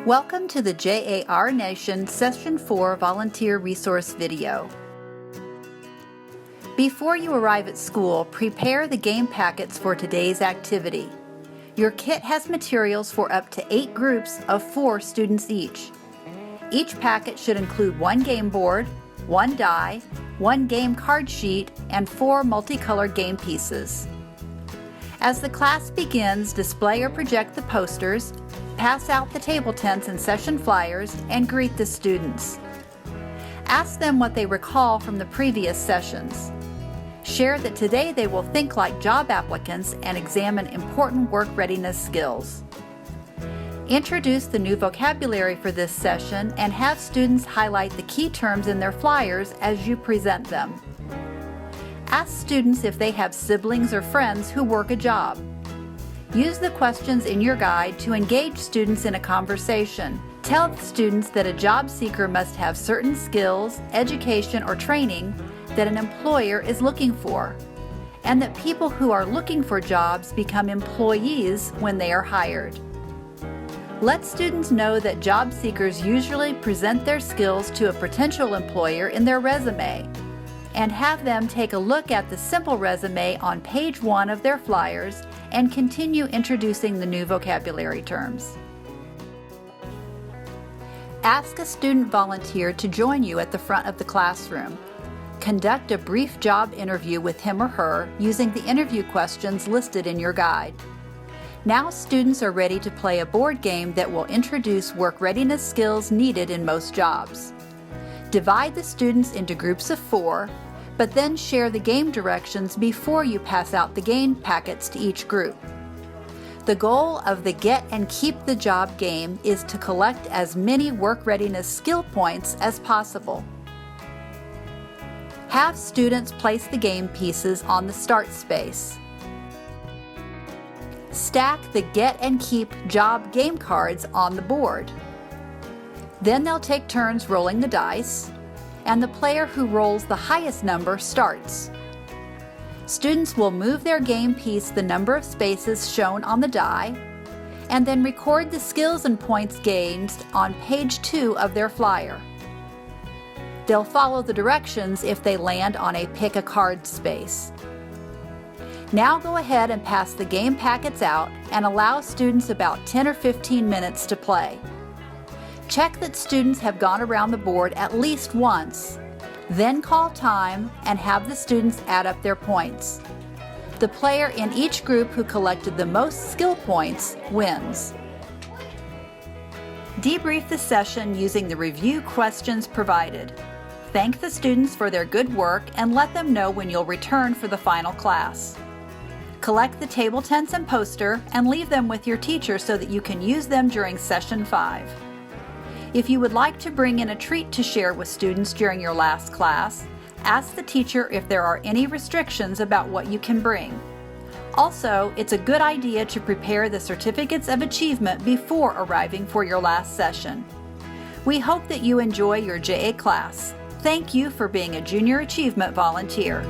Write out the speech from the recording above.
Welcome to the JAR Nation Session 4 Volunteer Resource video. Before you arrive at school, prepare the game packets for today's activity. Your kit has materials for up to 8 groups of 4 students each. Each packet should include 1 game board, 1 die, 1 game card sheet, and 4 multicolored game pieces. As the class begins, display or project the posters, pass out the table tents and session flyers, and greet the students. Ask them what they recall from the previous sessions. Share that today they will think like job applicants and examine important work readiness skills. Introduce the new vocabulary for this session and have students highlight the key terms in their flyers as you present them. Ask students if they have siblings or friends who work a job. Use the questions in your guide to engage students in a conversation. Tell the students that a job seeker must have certain skills, education, or training that an employer is looking for, and that people who are looking for jobs become employees when they are hired. Let students know that job seekers usually present their skills to a potential employer in their resume, and have them take a look at the simple resume on page 1 of their flyers and continue introducing the new vocabulary terms. Ask a student volunteer to join you at the front of the classroom. Conduct a brief job interview with him or her using the interview questions listed in your guide. Now students are ready to play a board game that will introduce work readiness skills needed in most jobs. Divide the students into groups of 4, but then share the game directions before you pass out the game packets to each group. The goal of the Get and Keep the Job game is to collect as many work readiness skill points as possible. Have students place the game pieces on the start space. Stack the Get and Keep Job game cards on the board. Then they'll take turns rolling the dice, and the player who rolls the highest number starts. Students will move their game piece the number of spaces shown on the die, and then record the skills and points gained on page 2 of their flyer. They'll follow the directions if they land on a pick a card space. Now go ahead and pass the game packets out and allow students about 10 or 15 minutes to play. Check that students have gone around the board at least once. Then call time and have the students add up their points. The player in each group who collected the most skill points wins. Debrief the session using the review questions provided. Thank the students for their good work and let them know when you'll return for the final class. Collect the table tents and poster and leave them with your teacher so that you can use them during session 5. If you would like to bring in a treat to share with students during your last class, ask the teacher if there are any restrictions about what you can bring. Also, it's a good idea to prepare the certificates of achievement before arriving for your last session. We hope that you enjoy your JA class. Thank you for being a Junior Achievement Volunteer.